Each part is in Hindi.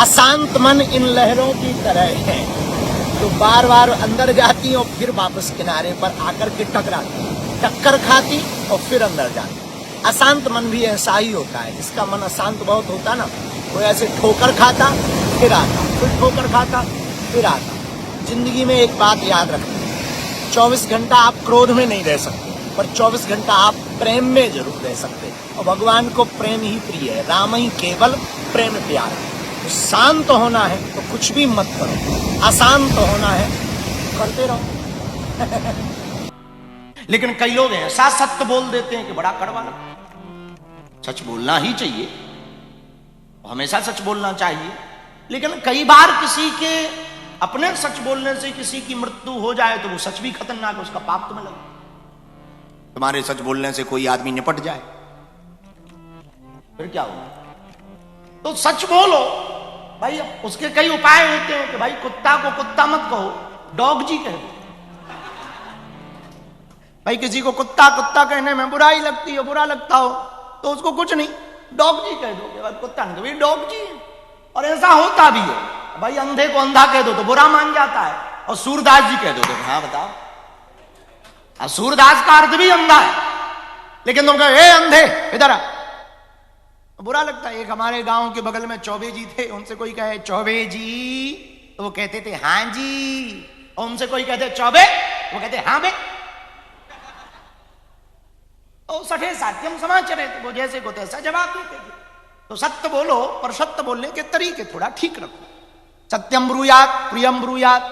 अशांत मन इन लहरों की तरह है, तो बार बार अंदर जाती और फिर वापस किनारे पर आकर के टकराती, टक्कर खाती और फिर अंदर जाती। अशांत मन भी ऐसा ही होता है। जिसका मन अशांत बहुत होता ना, वो ऐसे ठोकर खाता फिर आता, फिर ठोकर खाता फिर आता। जिंदगी में एक बात याद रखना, 24 घंटा आप क्रोध में नहीं रह सकते, पर 24 घंटा आप प्रेम में जरूर रह सकते। और भगवान को प्रेम ही प्रिय है, राम ही केवल प्रेम प्यार है। तो शांत होना है तो कुछ भी मत करो, अशांत होना है करते रहो। लेकिन कई लोग ऐसा सत्य बोल देते हैं कि बड़ा कड़वा लगता है। सच बोलना ही चाहिए, हमेशा सच बोलना चाहिए, लेकिन कई बार किसी के अपने सच बोलने से किसी की मृत्यु हो जाए तो वो सच भी खतरनाक है, उसका पाप तुम्हें लगे। तुम्हारे सच बोलने से कोई आदमी निपट जाए फिर क्या होगा? तो सच बोलो भाई। उसके कई उपाय होते हैं कि भाई कुत्ता को कुत्ता मत कहो, डॉग जी कह दो। भाई किसी को कुत्ता कुत्ता कहने में बुराई लगती हो, बुरा लगता हो, तो उसको कुछ नहीं, डॉग जी कह दो। भाई कुत्ता नहीं, भाई डॉग जी है। और ऐसा होता भी है। भाई अंधे को अंधा कह दो तो बुरा मान जाता है, और सूरदास जी कह दो तो हाँ बताओ, अब सूरदास का अर्थ भी अंधा है, लेकिन तुम कहे अंधे इधर आ, बुरा लगता है। एक हमारे गांव के बगल में चौबे जी थे, उनसे कोई कहे चौबे जी तो वो कहते थे हाँ जी, और उनसे कोई कहते चौबे, वो कहते हाँ बे। तो सठे सात्यम समाचरे, वो जैसे को तैसा जवाब देते थे। तो सत्य बोलो, पर सत्य बोलने के तरीके थोड़ा ठीक रखो। सत्यम ब्रूयात प्रियम ब्रूयात,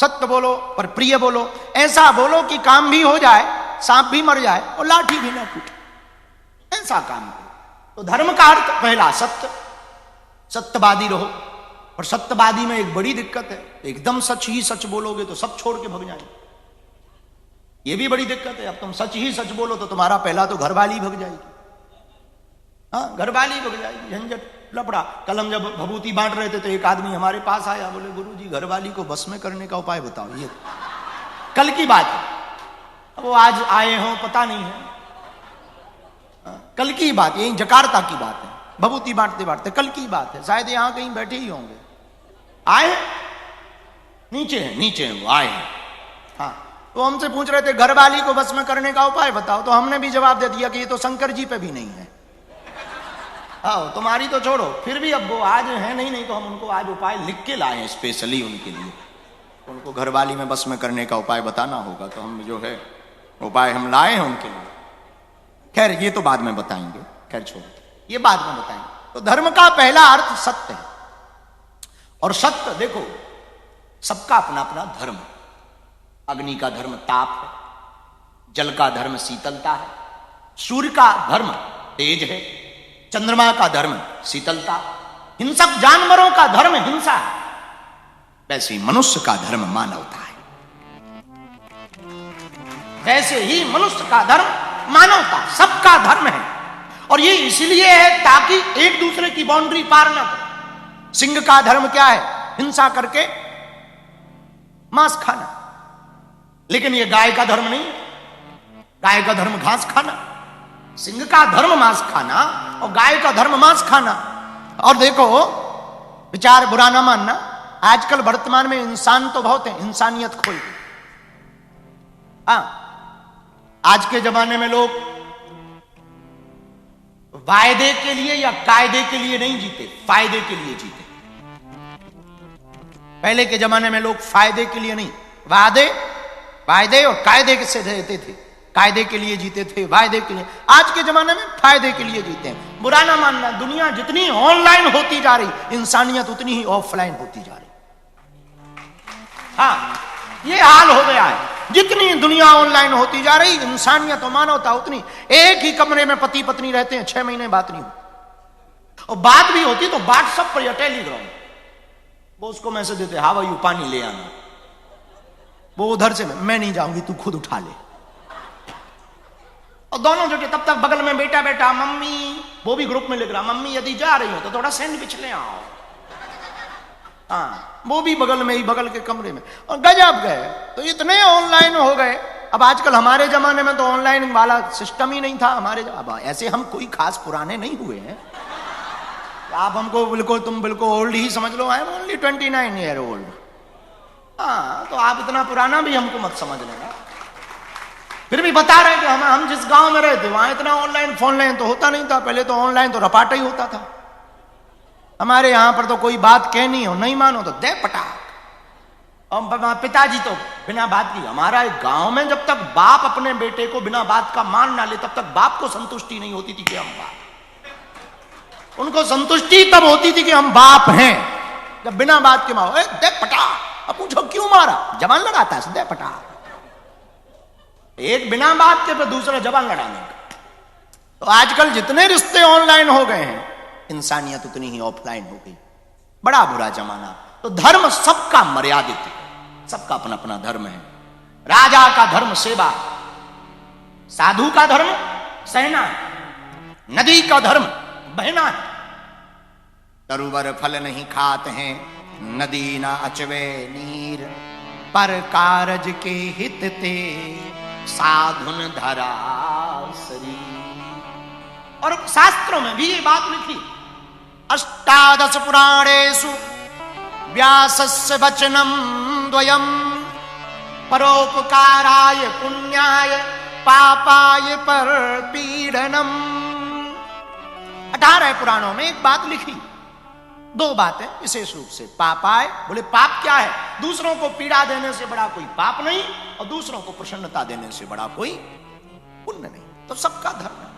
सत्य बोलो पर प्रिय बोलो। ऐसा बोलो कि काम भी हो जाए, सांप भी मर जाए और लाठी भी ना टूटे, ऐसा काम करो। तो धर्म का अर्थ पहला सत्य, सत्यवादी रहो। और सत्यवादी में एक बड़ी दिक्कत है, एकदम सच ही सच बोलोगे तो सब छोड़ के भग जाएंगे, ये भी बड़ी दिक्कत है। अब तुम सच ही सच बोलो तो तुम्हारा पहला तो घरवाली भग जाएगी। हाँ, घरवाली भग जाएगी, झंझट लपड़ा। कल हम जब भभूति बांट रहे थे तो एक आदमी हमारे पास आया, बोले गुरुजी घरवाली को बस में करने का उपाय बताओ। ये कल की बात है, अब वो आज आए हो पता नहीं है। कल की बात, यही जकार्ता की बात है, भभूति बांटते बांटते कल की बात है। शायद यहां कहीं बैठे ही होंगे, आए नीचे हैं, नीचे हैं वो आए हैं। हाँ, तो हमसे पूछ रहे थे घरवाली को बस में करने का उपाय बताओ, तो हमने भी जवाब दे दिया कि ये तो शंकर जी पे भी नहीं है। हाँ, तुम्हारी तो छोड़ो, फिर भी अब वो आज है नहीं तो हम उनको आज उपाय लिख के लाए हैं स्पेशली उनके लिए। उनको घरवाली में बस में करने का उपाय बताना होगा, तो हम जो है उपाय हम लाए हैं उनके लिए। खैर ये तो बाद में बताएंगे, खैर छोड़ो, ये बाद में बताएंगे। तो धर्म का पहला अर्थ सत्य है। और सत्य देखो, सबका अपना अपना धर्म। अग्नि का धर्म ताप है, जल का धर्म शीतलता है, सूर्य का धर्म तेज है, चंद्रमा का धर्म शीतलता, हिंसक जानवरों का धर्म हिंसा है, वैसे ही मनुष्य का धर्म मानवता है। वैसे ही मनुष्य का धर्म मानवता, सबका धर्म है। और ये इसलिए है ताकि एक दूसरे की बाउंड्री पार ना करें। सिंह का धर्म क्या है? हिंसा करके मांस खाना। लेकिन ये गाय का धर्म नहीं, गाय का धर्म घास खाना। सिंह का धर्म मांस खाना और गाय का धर्म मांस खाना। और देखो, विचार बुरा ना मानना, आजकल वर्तमान में इंसान तो बहुत है, इंसानियत खोई। हाँ, आज के जमाने में लोग वायदे के लिए या कायदे के लिए नहीं जीते, फायदे के लिए जीते। पहले के जमाने में लोग फायदे के लिए नहीं, वायदे और कायदे से रहते थे। कायदे के लिए जीते थे, वायदे के लिए। आज के जमाने में फायदे के लिए जीते हैं। बुरा ना मानना, दुनिया जितनी ऑनलाइन होती जा रही, इंसानियत उतनी ही ऑफलाइन होती जा रही। हाँ, ये हाल हो गया है। जितनी दुनिया ऑनलाइन होती जा रही, इंसानियत और मानवता उतनी। एक ही कमरे में पति पत्नी रहते हैं, 6 महीने बात नहीं होती, और बात भी होती तो व्हाट्सएप पर या टेलीग्राम। वो उसको मैसेज देते, हाउ आर यू, पानी ले आना। वो उधर से, मैं नहीं जाऊंगी, तू खुद उठा ले। और दोनों जुटे, तब तक बगल में बेटा बेटा मम्मी, वो भी ग्रुप में लिख रहा, मम्मी यदि जा रही हो तो थोड़ा सैंडविच ले आओ। हाँ, वो भी बगल में ही, बगल के कमरे में। और गजब गए, तो इतने ऑनलाइन हो गए। अब आजकल हमारे जमाने में तो ऑनलाइन वाला सिस्टम ही नहीं था हमारे। अब ऐसे हम कोई खास पुराने नहीं हुए हैं। आप हमको बिल्कुल, तुम बिल्कुल ओल्ड ही समझ लो, I am only 29 year old. हाँ, तो आप इतना पुराना भी हमको मत समझ लेना। फिर भी बता रहे कि हम जिस गांव में रहते वहां इतना ऑनलाइन फोन लाइन तो होता नहीं था। पहले तो ऑनलाइन तो रपाटा ही होता था। हमारे यहां पर तो कोई बात कहनी हो, नहीं मानो तो दे पटाख। और पिताजी तो बिना बात की, हमारा एक गांव में जब तक बाप अपने बेटे को बिना बात का मान ना ले तब तक बाप को संतुष्टि नहीं होती थी कि हम बाप। उनको संतुष्टि तब होती थी कि हम बाप हैं, जब बिना बात के मारो दे पटाख। अब पूछो क्यों मारा? जवान लड़ाता है, दे पटाख। एक बिना बात के, पर दूसरा जवान लड़ाने का। तो आजकल जितने रिश्ते ऑनलाइन हो गए हैं, इंसानियत उतनी ही ऑफलाइन हो गई। बड़ा बुरा जमाना। तो धर्म सबका मर्यादित है, सबका अपना अपना धर्म है। राजा का धर्म सेवा, साधु का धर्म सहना, नदी का धर्म बहना है। तरुवर फल नहीं खात हैं, नदी ना अचवे नीर, पर कारज के हित ते साधुन धरा शरीर। और शास्त्रों में भी ये बात लिखी, अष्टादश पुराणेषु व्यासस्य वचनम द्वयम, परोपकाराय पुण्याय पापाय परपीडनम। 18 पुराणों में एक बात लिखी, दो बातें विशेष रूप से। पापाय, बोले पाप क्या है? दूसरों को पीड़ा देने से बड़ा कोई पाप नहीं, और दूसरों को प्रसन्नता देने से बड़ा कोई पुण्य नहीं। तो सबका धर्म है।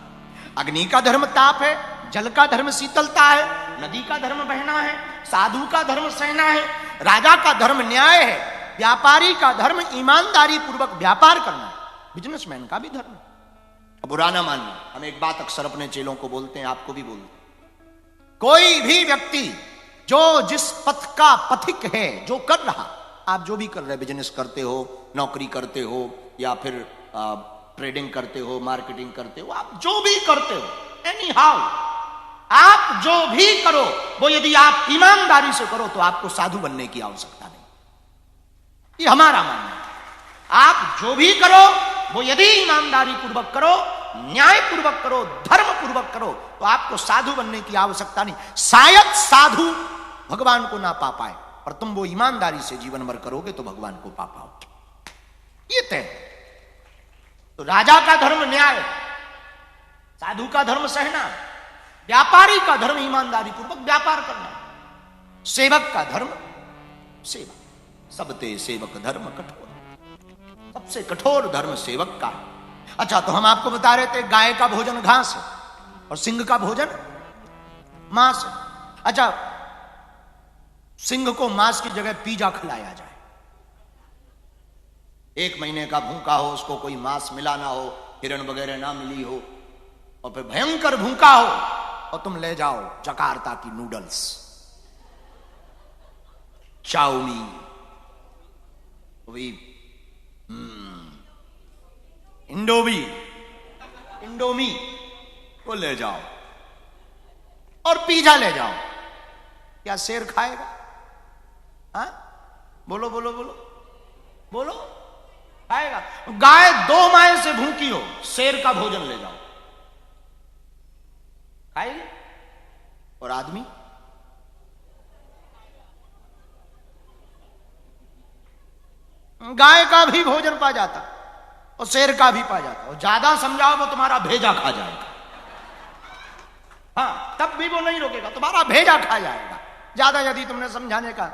अग्नि का धर्म ताप है, जल का धर्म शीतलता है, नदी का धर्म बहना है, साधु का धर्म सहना है, राजा का धर्म न्याय है, व्यापारी का धर्म ईमानदारी पूर्वक व्यापार करना है, बिजनेसमैन का भी धर्म। बुरा ना मानना, हम एक बात अक्सर अपने चेलों को बोलते हैं, आपको भी बोलते हैं। कोई भी व्यक्ति जो जिस पथ का पथिक है, जो कर रहा, आप जो भी कर रहे, बिजनेस करते हो, नौकरी करते हो, या फिर ट्रेडिंग करते हो, मार्केटिंग करते हो, आप जो भी करते हो, एनी हाउ, आप जो भी करो वो यदि आप ईमानदारी से करो तो आपको साधु बनने की आवश्यकता नहीं। ये हमारा मानना है। आप जो भी करो वो यदि ईमानदारी पूर्वक करो, न्याय पूर्वक करो, धर्म पूर्वक करो, तो आपको साधु बनने की आवश्यकता नहीं। शायद साधु भगवान को ना पा पाए, पर तुम वो ईमानदारी से जीवन भर करोगे तो भगवान को पा पाओगे। ये तय। तो राजा का धर्म न्याय, साधु का धर्म सहना, व्यापारी का धर्म ईमानदारी पूर्वक व्यापार करना, सेवक का धर्म सेवा। सबते सेवक धर्म कठोर, सबसे कठोर धर्म सेवक का। अच्छा, तो हम आपको बता रहे थे गाय का भोजन घास है और सिंह का भोजन मांस है। अच्छा, सिंह को मांस की जगह पिज्जा खिलाया जाए। 1 महीने का भूखा हो, उसको कोई मांस मिला ना हो, हिरण वगैरह ना मिली हो, और फिर भयंकर भूखा हो, और तुम ले जाओ जकार्ता की नूडल्स, चाउमीन, इंडोमी वो ले जाओ, और पिज्जा ले जाओ। क्या शेर खाएगा? हाँ, बोलो बोलो बोलो बोलो, खाएगा? गाय 2 माह से भूखी हो, शेर का भोजन ले जाओ, खाएगी? और आदमी गाय का भी भोजन पा जाता और शेर का भी पा जाता, और ज्यादा समझाओ वो तुम्हारा भेजा खा जाएगा। हाँ, तब भी वो नहीं रोकेगा, तुम्हारा भेजा खा जाएगा। ज्यादा यदि तुमने समझाने का।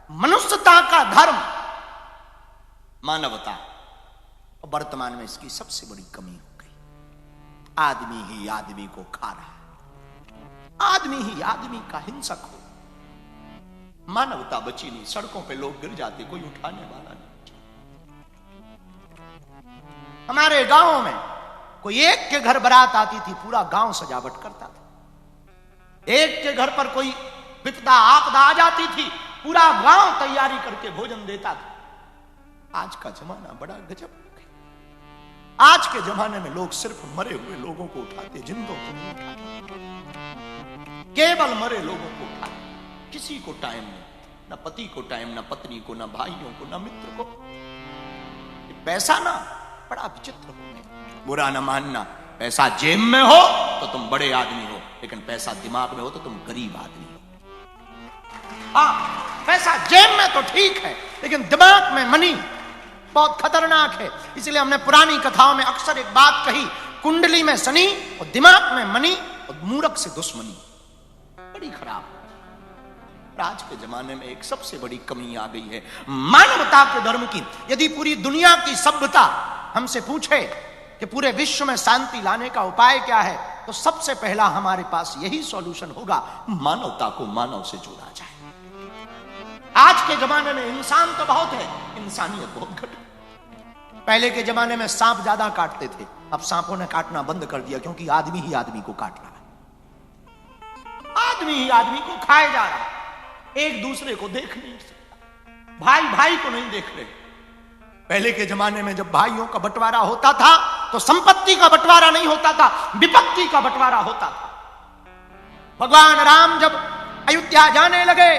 मनुष्यता का धर्म मानवता, और वर्तमान में इसकी सबसे बड़ी कमी हो गई। आदमी ही आदमी को खा रहा है, आदमी ही आदमी का हिंसक हो। मानवता बची नहीं, सड़कों पे लोग गिर जाते, कोई उठाने वाला नहीं। हमारे गांवों में कोई एक के घर बारात आती थी, पूरा गांव सजावट करता था। एक के घर पर कोई विपदा आपदा आ जाती थी, पूरा गांव तैयारी करके भोजन देता था। आज का जमाना बड़ा गजब हो गया। आज के जमाने में लोग सिर्फ मरे हुए लोगों को उठाते, जिंदों को नहीं उठाते, केवल मरे लोगों को उठाते। किसी को टाइम नहीं, ना पति को टाइम, ना पत्नी को, ना भाइयों को, ना मित्र को। पैसा ना बड़ा विचित्र हो गया। बुरा ना मानना, पैसा जेब में हो तो तुम बड़े आदमी हो, लेकिन पैसा दिमाग में हो तो तुम गरीब आदमी हो। हाँ, पैसा जेब में तो ठीक है, लेकिन दिमाग में मनी बहुत खतरनाक है। इसलिए हमने पुरानी कथाओं में अक्सर एक बात कही, कुंडली में शनि और दिमाग में मनी और मूर्ख से दुश्मनी, बड़ी खराब। आज के जमाने में एक सबसे बड़ी कमी आ गई है मानवता के धर्म की। यदि पूरी दुनिया की सभ्यता हमसे पूछे कि पूरे विश्व में शांति लाने का उपाय क्या है, तो सबसे पहला हमारे पास यही सॉल्यूशन होगा, मानवता को मानव से जोड़ा जाए। आज के जमाने में इंसान तो बहुत है, इंसानियत बहुत घट गई। पहले के जमाने में सांप ज्यादा काटते थे, अब सांपों ने काटना बंद कर दिया, क्योंकि आदमी ही आदमी को काट रहा है, आदमी ही आदमी को खाए जा रहा है, एक दूसरे को देख नहीं सकता, भाई भाई को नहीं देख रहे। पहले के जमाने में जब भाइयों का बंटवारा होता था तो संपत्ति का बंटवारा नहीं होता था, विपत्ति का बंटवारा होता था। भगवान राम जब अयोध्या जाने लगे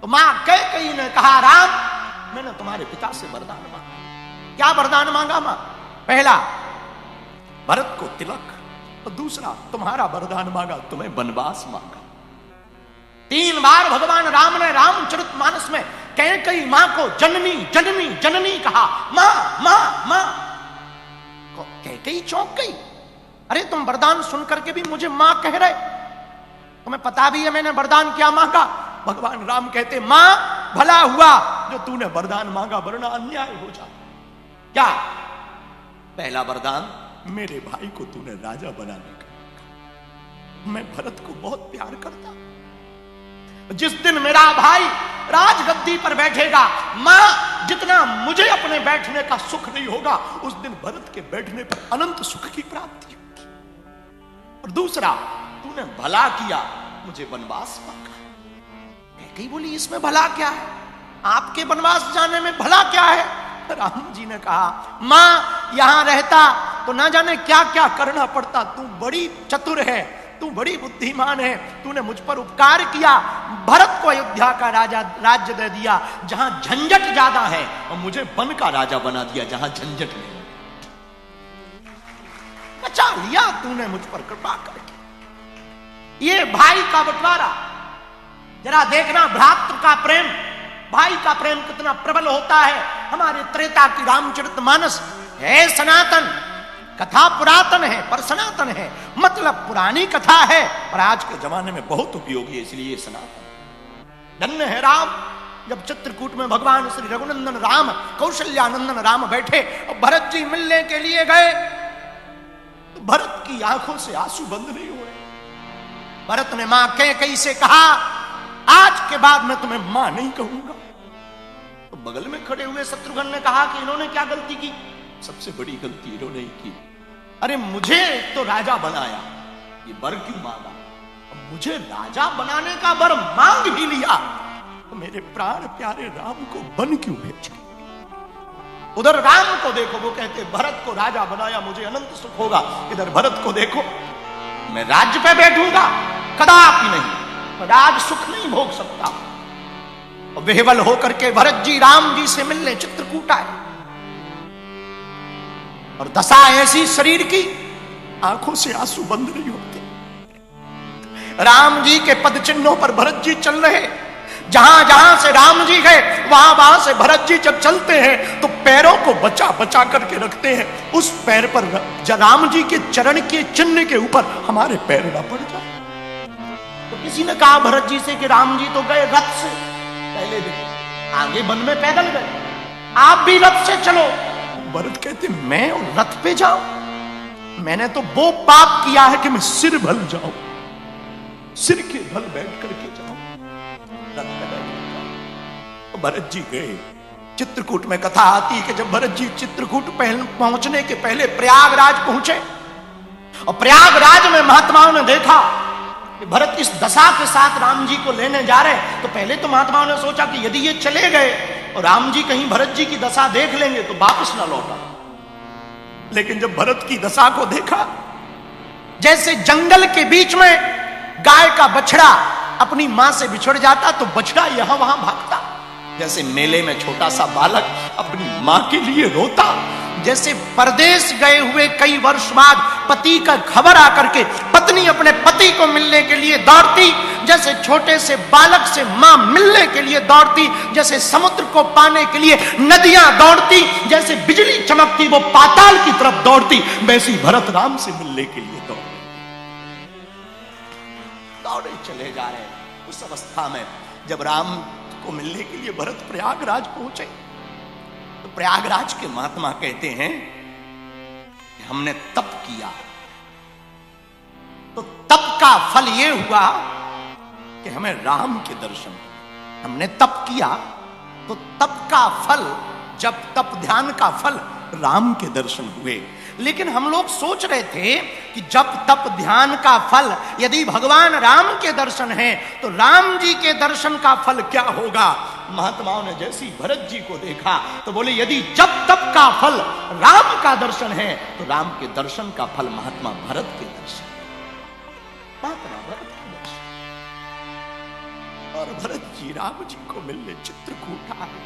तो मां कैकेयी ने कहा, राम मैंने तुम्हारे पिता से वरदान मांगा। क्या वरदान मांगा मां? पहला भरत को तिलक, और दूसरा तुम्हारा वरदान मांगा, तुम्हें वनवास मांगा। 3 बार भगवान राम ने रामचरितमानस में कैकेयी मां को जननी जननी जननी कहा, मां मां मां। कैकेयी चौंक गई, अरे तुम वरदान सुन करके भी मुझे मां कह रहे, तुम्हें पता भी है मैंने वरदान क्या मांगा? भगवान राम कहते, मां भला हुआ जो तूने वरदान मांगा, वरना अन्याय हो जाए। क्या? पहला वरदान, मेरे भाई को तूने राजा बनाने का। मैं भरत को बहुत प्यार करता, जिस दिन मेरा भाई राजगद्दी पर बैठेगा, मां जितना मुझे अपने बैठने का सुख नहीं होगा, उस दिन भरत के बैठने पर अनंत सुख की प्राप्ति होगी। और दूसरा, तूने भला किया, मुझे वनवास मांगा। कैकेयी बोली, इसमें भला क्या है? आपके वनवास जाने में भला क्या है? राम जी ने कहा, मां यहां रहता तो ना जाने क्या क्या करना पड़ता, तू बड़ी चतुर है, तू बड़ी बुद्धिमान है, तूने मुझ पर उपकार किया, भरत को अयोध्या का राज्य दे दिया जहां झंझट ज्यादा है, और मुझे वन का राजा बना दिया जहां झंझट नहीं। बचा लिया तूने मुझ पर कृपा करके। ये भाई का बंटवारा, जरा देखना भ्रातृ का प्रेम, भाई का प्रेम कितना प्रबल होता है। हमारे त्रेता की रामचरितमानस है सनातन, कथा पुरातन है पर सनातन है, मतलब पुरानी कथा है और आज के जमाने में बहुत उपयोगी है, इसलिए सनातन। धन्य है राम, जब चित्रकूट में भगवान श्री रघुनंदन राम, कौशल्यानंदन राम बैठे और भरत जी मिलने के लिए गए, तो भरत की आंखों से आंसू बंद नहीं हुए। भरत ने मां कैकेयी से कहा, आज के बाद मैं तुम्हें मां नहीं कहूंगा। तो बगल में खड़े हुए शत्रुघ्न ने कहा कि इन्होंने क्या गलती की? सबसे बड़ी गलती इन्होंने ही की, अरे मुझे तो राजा बनाया, ये वर क्यों मांगा? मुझे राजा बनाने का वर मांग ही लिया, तो मेरे प्राण प्यारे राम को वन क्यों भेजा? उधर राम को देखो, वो कहते भरत को राजा बनाया, मुझे अनंत सुख होगा। इधर भरत को देखो, मैं राज्य पे बैठूंगा, कदापि नहीं, राज सुख नहीं भोग सकता। और विह्वल होकर के भरत जी राम जी से मिलने चित्रकूट आए, और दशा ऐसी शरीर की, आंखों से आंसू बंद नहीं होते। राम जी के पद चिन्हों पर भरत जी चल रहे, जहां जहां से राम जी गए वहां वहां से भरत जी जब चलते हैं तो पैरों को बचा बचा करके रखते हैं, उस पैर पर राम जी के चरण के चिन्ह के ऊपर हमारे पैर न पड़ जाए। तो किसी ने कहा भरत जी से कि राम जी तो गए रथ से, पहले दिन आगे वन में पैदल गए, आप भी रथ से चलो। भरत कहते, मैं और रथ पे जाऊं? मैंने तो वो पाप किया है कि मैं सिर भल जाऊं, सिर के भल बैठ करके जाऊं, रथ पे बैठ जाऊं। तो भरत जी गए। चित्रकूट में कथा आती है कि जब भरत जी चित्रकूट पहुंचने के पहले प्रयागराज पहुंचे, और प्रयागराज में महात्माओं ने देखा कि भरत इस दशा के साथ राम जी को लेने जा रहे, तो पहले तो महात्माओं ने सोचा कि यदि ये चले गए और राम जी कहीं भरत जी की दशा देख लेंगे तो वापस ना लौटा। लेकिन जब भरत की दशा को देखा, जैसे जंगल के बीच में गाय का बछड़ा अपनी मां से बिछड़ जाता तो बछड़ा यहां वहां भागता, जैसे मेले में छोटा सा बालक अपनी मां के लिए रोता, जैसे परदेश गए हुए कई वर्ष बाद पति का खबर आकर के पत्नी अपने पति को मिलने के लिए दौड़ती, जैसे छोटे से बालक से मां मिलने के लिए दौड़ती, जैसे समुद्र को पाने के लिए नदियां दौड़ती, जैसे बिजली चमकती वो पाताल की तरफ दौड़ती, वैसी भरत राम से मिलने के लिए दौड़े चले जा रहे हैं। उस अवस्था में जब राम को मिलने के लिए भरत प्रयागराज पहुंचे तो प्रयागराज के महात्मा कहते हैं कि हमने तप किया, तो तप का फल यह हुआ कि हमें राम के दर्शन। हमने तप किया तो तप का फल, जब तप ध्यान का फल राम के दर्शन हुए। लेकिन हम लोग सोच रहे थे कि जब तप ध्यान का फल यदि भगवान राम के दर्शन है तो राम जी के दर्शन का फल क्या होगा। महात्माओं ने जैसी भरत जी को देखा तो बोले यदि जब तप का फल राम का दर्शन है तो राम के दर्शन का फल महात्मा भरत के दर्शन, महात्मा भरत के दर्शन। और भरत जी राम जी को मिलने चित्रकूट आए,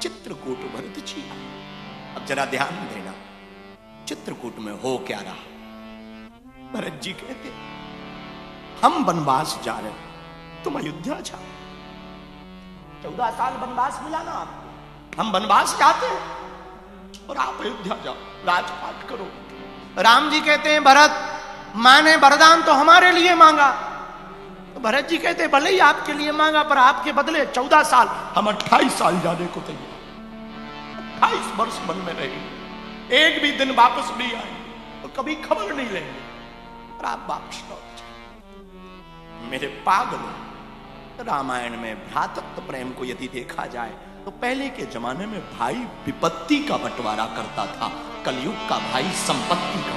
चित्रकूट भरत जी आए। अब जरा ध्यान देना, चित्रकूट में हो क्या रहा। भरत जी कहते हम वनवास जा रहे, तुम अयोध्या जाओ। 14 साल वनवास मिला ना आपको, हम वनवास जाते हैं और आप अयोध्या जाओ, राजपाट करो। राम जी कहते हैं भरत, मां ने वरदान तो हमारे लिए मांगा। तो भरत जी कहते भले ही आपके लिए मांगा, पर आपके बदले 14 साल, हम 28 साल जाने को तैयार, 28 वर्ष वन में रहेंगे, एक भी दिन वापस नहीं आएंगे और कभी खबर नहीं लेंगे और आप वापस लौट जाए। मेरे पागलों, रामायण में भ्रातृत्व प्रेम को यदि देखा जाए तो पहले के जमाने में भाई विपत्ति का बंटवारा करता था, कलयुग का भाई संपत्ति का।